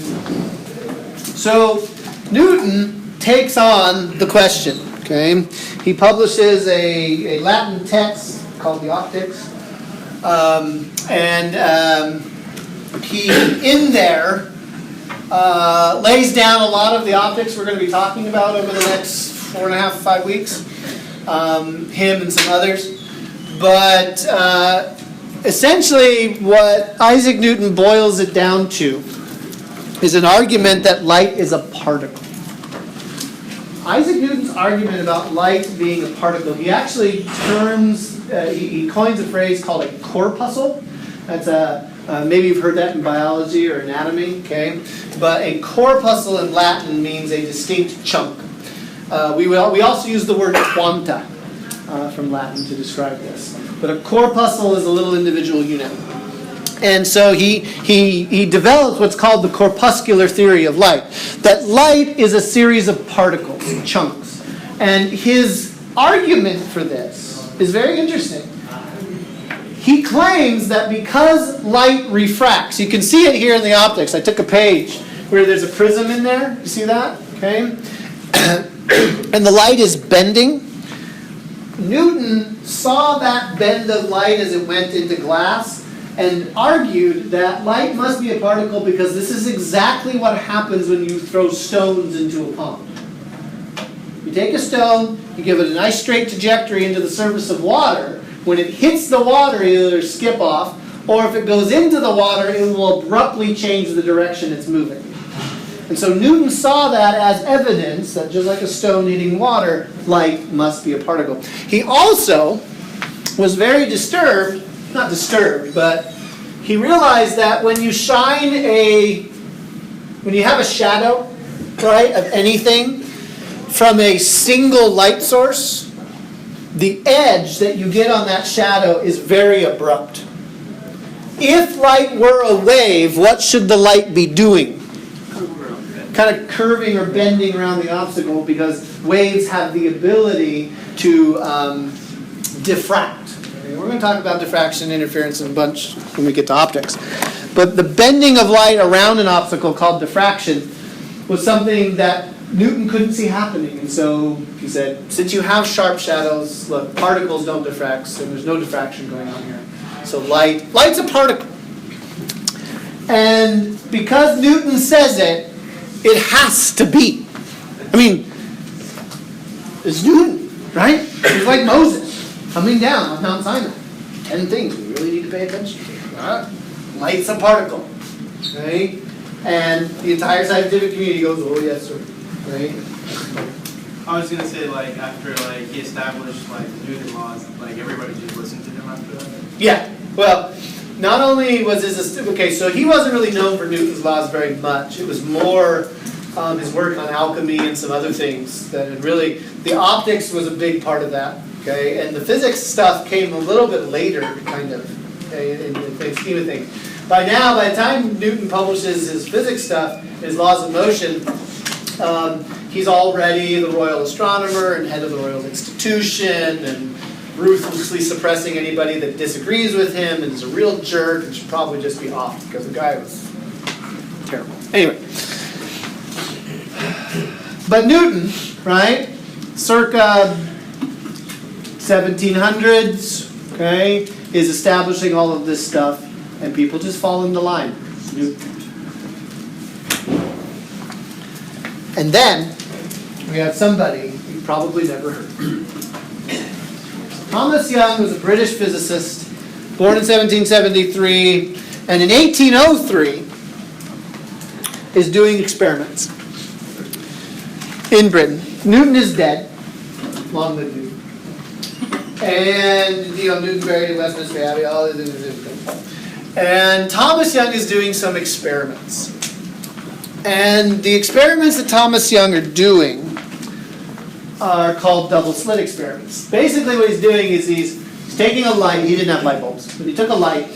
So, Newton takes on the question. Okay? He publishes a Latin text called the Optics. He, in there, lays down a lot of the optics we're going to be talking about over the next 4.5, 5 weeks. Him and some others. But essentially what Isaac Newton boils it down to is an argument that light is a particle. Isaac Newton's argument about light being a particle, he actually he coins a phrase called a corpuscle. That's maybe you've heard that in biology or anatomy, okay? But a corpuscle in Latin means a distinct chunk. We also use the word quanta from Latin to describe this. But a corpuscle is a little individual unit. And so he develops what's called the corpuscular theory of light. That light is a series of particles, chunks. And his argument for this is very interesting. He claims that because light refracts, you can see it here in the optics. I took a page where there's a prism in there. You see that? Okay. And the light is bending. Newton saw that bend of light as it went into glass and argued that light must be a particle because this is exactly what happens when you throw stones into a pond. You take a stone, you give it a nice straight trajectory into the surface of water. When it hits the water, it'll either skip off, or if it goes into the water, it will abruptly change the direction it's moving. And so Newton saw that as evidence that just like a stone hitting water, light must be a particle. He also was very disturbed, not disturbed, but he realized that when you have a shadow, right, of anything from a single light source, the edge that you get on that shadow is very abrupt. If light were a wave, what should the light be doing? Kind of curving or bending around the obstacle, because waves have the ability to diffract. We're going to talk about diffraction and interference in a bunch when we get to optics. But the bending of light around an obstacle called diffraction was something that Newton couldn't see happening. And so he said, since you have sharp shadows, look, particles don't diffract, so there's no diffraction going on here. So light's a particle. And because Newton says it, it has to be. I mean, it's Newton, right? He's like Moses coming down on Mount Sinai. 10 things we really need to pay attention to. Light's a particle. Okay? And the entire scientific community goes, oh yes, sir. Right? I was gonna say, like, after like he established like the Newton laws, like everybody just listened to him after that. Yeah. Well, not only was his okay, so he wasn't really known for Newton's laws very much. It was more his work on alchemy and some other things that had really. The optics was a big part of that. Okay, and the physics stuff came a little bit later, kind of, okay, in the big scheme of things. By the time Newton publishes his physics stuff, his laws of motion, he's already the Royal Astronomer and head of the Royal Institution, and ruthlessly suppressing anybody that disagrees with him, and is a real jerk and should probably just be off because the guy was terrible. Anyway, but Newton, right, circa 1700s, okay, is establishing all of this stuff, and people just fall into line. And then we have somebody you probably never heard. Thomas Young was a British physicist, born in 1773, and in 1803 is doing experiments in Britain. Newton is dead. Long live Newton. And Newton buried in Westminster Abbey, all this things. And Thomas Young is doing some experiments. And the experiments that Thomas Young are doing are called double slit experiments. Basically what he's doing is he's taking a light, he didn't have light bulbs, but he took a light,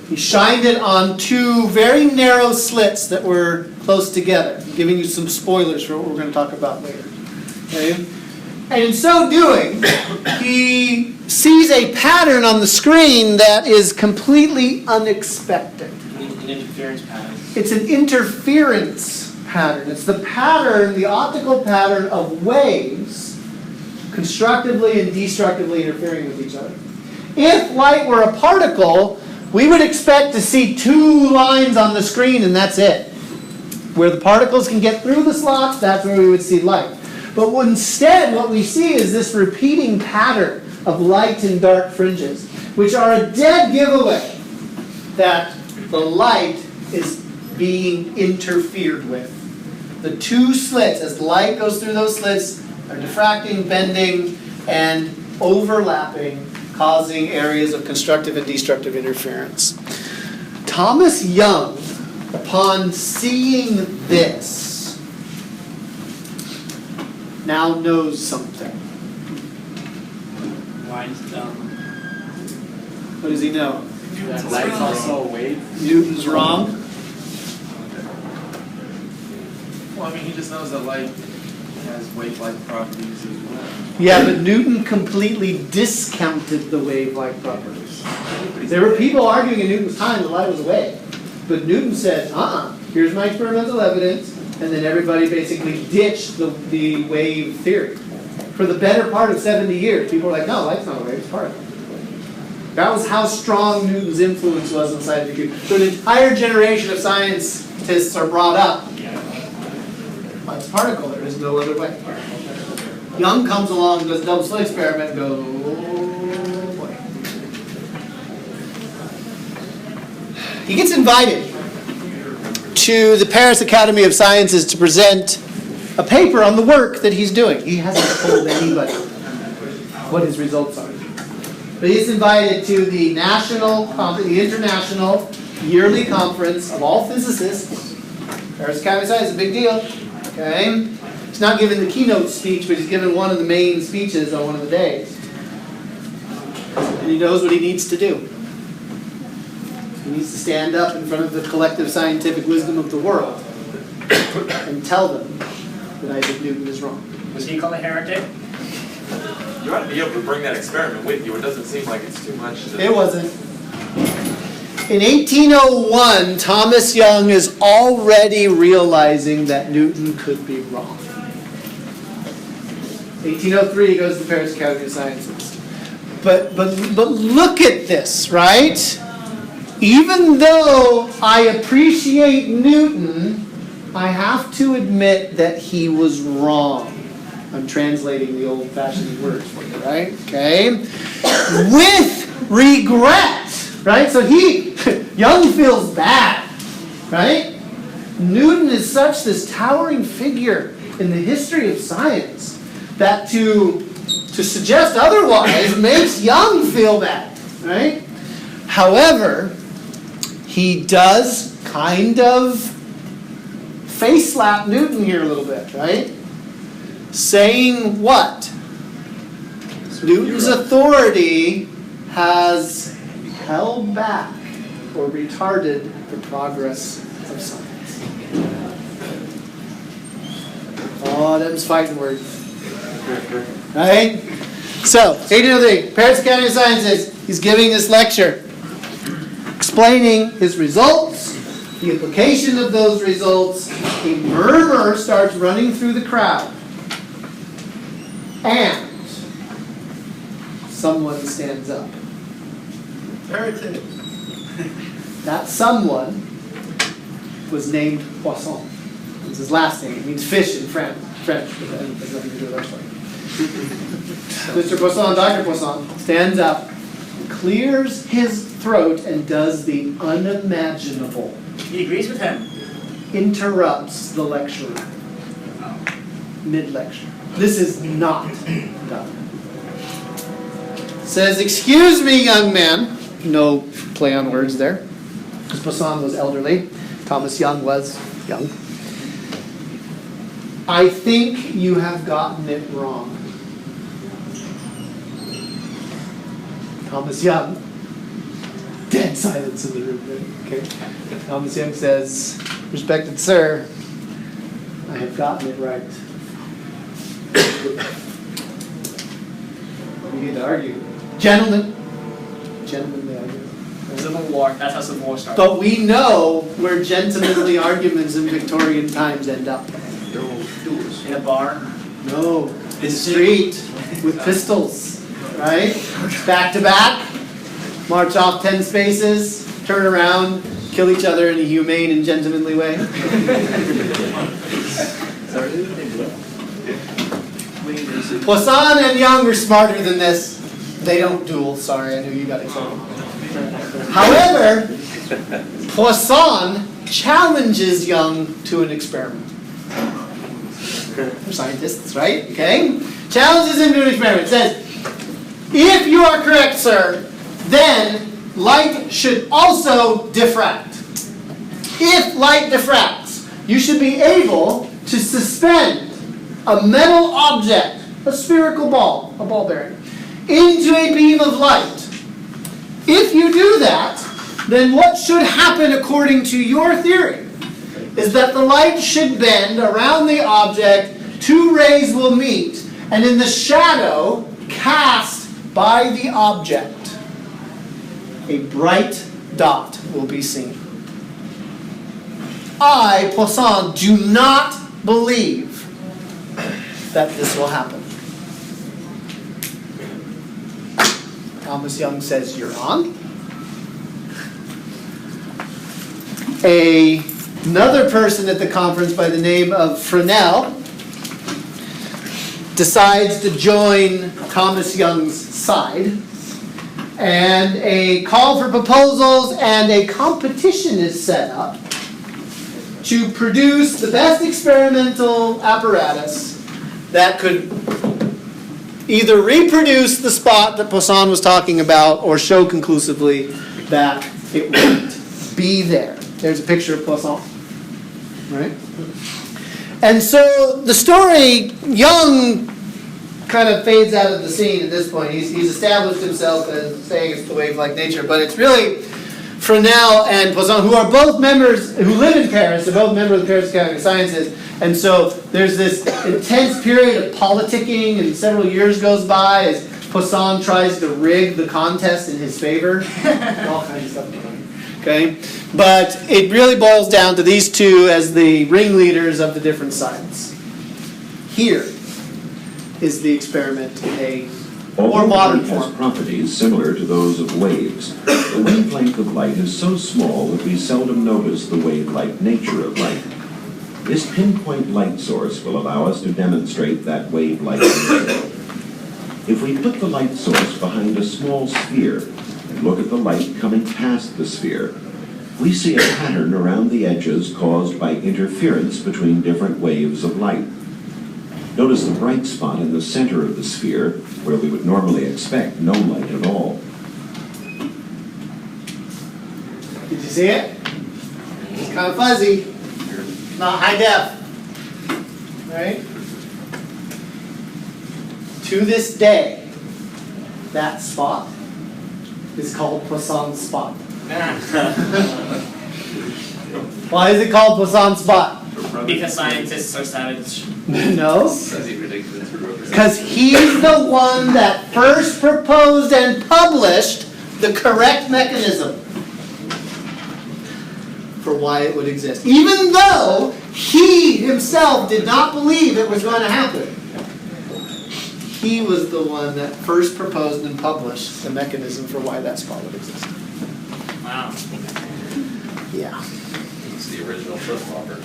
he shined it on two very narrow slits that were close together. I'm giving you some spoilers for what we're going to talk about later. Okay? And in so doing, he sees a pattern on the screen that is completely unexpected. An interference pattern. It's an interference pattern. It's the pattern, the optical pattern of waves constructively and destructively interfering with each other. If light were a particle, we would expect to see two lines on the screen and that's it. Where the particles can get through the slots, that's where we would see light. But instead, what we see is this repeating pattern of light and dark fringes, which are a dead giveaway that the light is being interfered with. The two slits, as the light goes through those slits, are diffracting, bending, and overlapping, causing areas of constructive and destructive interference. Thomas Young, upon seeing this, now knows something. Line's dumb. What does he know? That light's also a wave. Newton's wrong. Well, I mean, he just knows that light has wave-like properties as well. Yeah, but Newton completely discounted the wave-like properties. There were people arguing in Newton's time that light was a wave. But Newton said, here's my experimental evidence, and then everybody basically ditched the wave theory. for the better part of 70 years. People were like, no, light's not a wave, it's particle. That was how strong Newton's influence was on scientific community. So an entire generation of scientists are brought up. Well, it's a particle, there is no other way. Young comes along, does a double slit experiment, and goes, oh boy. He gets invited to the Paris Academy of Sciences to present a paper on the work that he's doing. He hasn't told anybody what his results are. But he's invited to the international yearly conference of all physicists. Paris Academy of Sciences is a big deal. Okay? He's not giving the keynote speech, but he's giving one of the main speeches on one of the days. And he knows what he needs to do. He needs to stand up in front of the collective scientific wisdom of the world and tell them that Isaac Newton is wrong. Was he called a heretic? You ought to be able to bring that experiment with you. It doesn't seem like it's too much to... It wasn't. In 1801, Thomas Young is already realizing that Newton could be wrong. 1803, he goes to the Paris Academy of Sciences. But look at this, right? Even though I appreciate Newton, I have to admit that he was wrong. I'm translating the old-fashioned words for you, right? Okay? With regret, right? So Young feels bad, right? Newton is such this towering figure in the history of science that to suggest otherwise makes Young feel bad, right? However, he does kind of face slap Newton here a little bit, right? Saying what? Newton's authority has held back or retarded the progress of science. Oh, them's fighting words. Right? So, 1803, Paris Academy of Sciences, he's giving this lecture, explaining his results, the implication of those results. A murmur starts running through the crowd. And someone stands up. Heretic. That someone was named Poisson. It's his last name. It means fish in French, but that has nothing to do with our story. Mr. Poisson, Dr. Poisson, stands up, clears his throat, and does the unimaginable. He agrees with him. Interrupts the lecturer. Mid-lecture. This is not done. Says, excuse me, young man. No play on words there. Because Poisson was elderly. Thomas Young was young. I think you have gotten it wrong. Thomas Young. Dead silence in the room. Okay. Thomas Young says, respected sir, I have gotten it right. We need to argue. Gentlemen may argue. Civil War. That's how Civil War started. But we know where gentlemanly arguments in Victorian times end up. In a bar. No, in the street with pistols, right? Back to back, march off 10 spaces, turn around, kill each other in a humane and gentlemanly way. Poisson and Young are smarter than this. They don't duel. Sorry, I knew you got excited. However, Poisson challenges Young to an experiment. They're scientists, right? Okay? Challenges him to an experiment. Says, if you are correct, sir, then light should also diffract. If light diffracts, you should be able to suspend a metal object, a spherical ball, a ball bearing, into a beam of light. If you do that, then what should happen according to your theory is that the light should bend around the object, two rays will meet, and in the shadow cast by the object, a bright dot will be seen. I, Poisson, do not believe that this will happen. Thomas Young says you're on. Another person at the conference by the name of Fresnel decides to join Thomas Young's side, and a call for proposals and a competition is set up to produce the best experimental apparatus that could either reproduce the spot that Poisson was talking about or show conclusively that it wouldn't be there. There's a picture of Poisson, right? And so the story, Young kind of fades out of the scene at this point. He's established himself as saying it's the wave-like nature, but it's really Fresnel and Poisson, who are both members, who live in Paris, they're both members of the Paris Academy of Sciences, and so there's this intense period of politicking, and several years goes by as Poisson tries to rig the contest in his favor. All kinds of stuff going on. Okay? But it really boils down to these two as the ringleaders of the different sides. Here is the experiment in a more modern light has form. properties similar to those of waves, the wavelength of light is so small that we seldom notice the wave-like nature of light. This pinpoint light source will allow us to demonstrate that wave-like nature. If we put the light source behind a small sphere and look at the light coming past the sphere, we see a pattern around the edges caused by interference between different waves of light. Notice the bright spot in the center of the sphere, where we would normally expect no light at all. Did you see it? It's kind of fuzzy. Not high def. Right? To this day, that spot is called Poisson's spot. Why is it called Poisson's spot? Because scientists are savage. No. That's ridiculous. Because he's the one that first proposed and published the correct mechanism for why it would exist. Even though he himself did not believe it was going to happen. He was the one that first proposed and published the mechanism for why that spot would exist. Wow. Yeah. It's the original flip-flopper.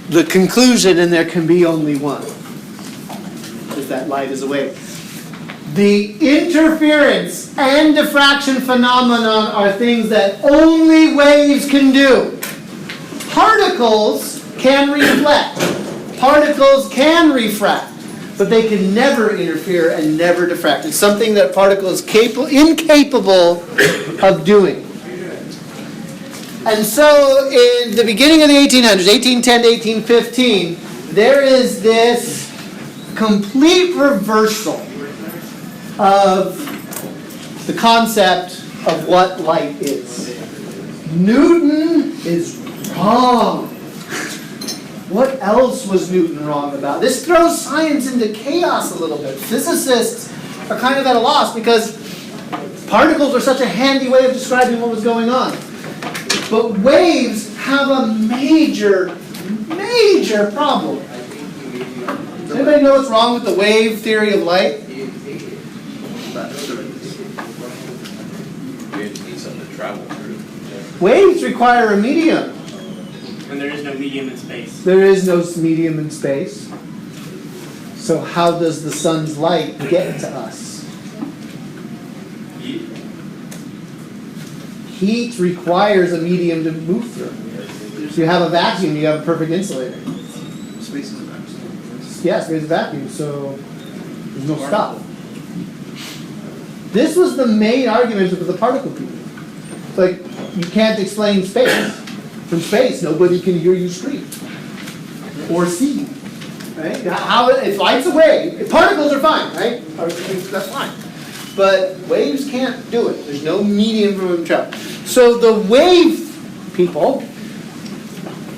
The conclusion, and there can be only one, is that light is a wave. The interference and diffraction phenomenon are things that only waves can do. Particles can reflect. Particles can refract, but they can never interfere and never diffract. It's something that particles are incapable of doing. And so in the beginning of the 1800s, 1810 to 1815, there is this complete reversal of the concept of what light is. Newton is wrong. What else was Newton wrong about? This throws science into chaos a little bit. Physicists are kind of at a loss because particles are such a handy way of describing what was going on. But waves have a major, major problem. Does anybody know what's wrong with the wave theory of light? You need something to travel through. Waves require a medium. And there is no medium in space. There is no medium in space. So how does the sun's light get to us? Heat requires a medium to move through. If you have a vacuum, you have a perfect insulator. Space is a vacuum. Yes, there's a vacuum, so there's no stop. This was the main argument of the particle people. It's like, you can't explain space. From space, nobody can hear you scream or see. Right? How, if light's a wave, particles are fine, right? That's fine. But waves can't do it. There's no medium for them to travel. So the wave people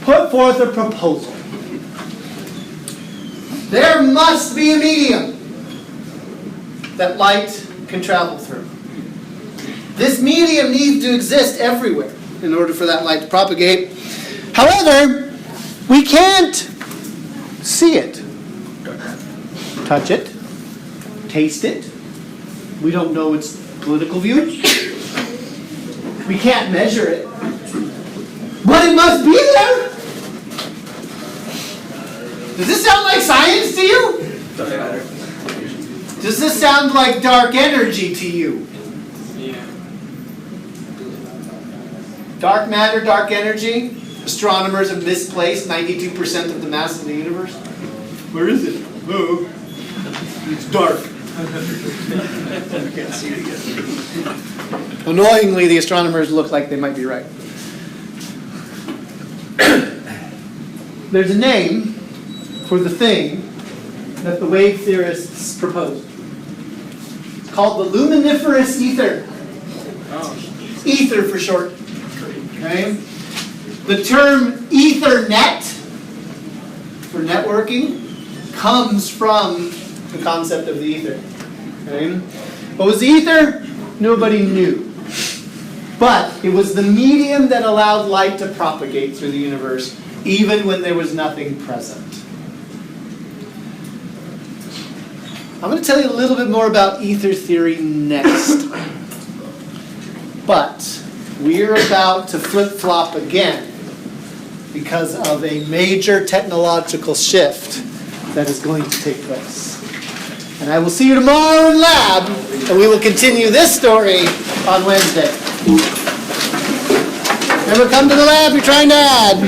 put forth a proposal. There must be a medium that light can travel through. This medium needs to exist everywhere in order for that light to propagate. However, we can't see it, touch it, taste it. We don't know its political views. We can't measure it. But it must be there. Does this sound like science to you? Doesn't matter. Does this sound like dark energy to you? Yeah. Dark matter, dark energy? Astronomers have misplaced 92% of the mass of the universe. Where is it? Oh, it's dark. I can't see it again. Annoyingly, the astronomers look like they might be right. There's a name for the thing that the wave theorists proposed. It's called the luminiferous ether. Ether for short. Okay? The term Ethernet for networking comes from the concept of the ether. Okay? What was the ether? Nobody knew. But it was the medium that allowed light to propagate through the universe, even when there was nothing present. I'm going to tell you a little bit more about ether theory next. But we're about to flip-flop again because of a major technological shift that is going to take place. And I will see you tomorrow in lab, and we will continue this story on Wednesday. Never come to the lab, you're trying to add.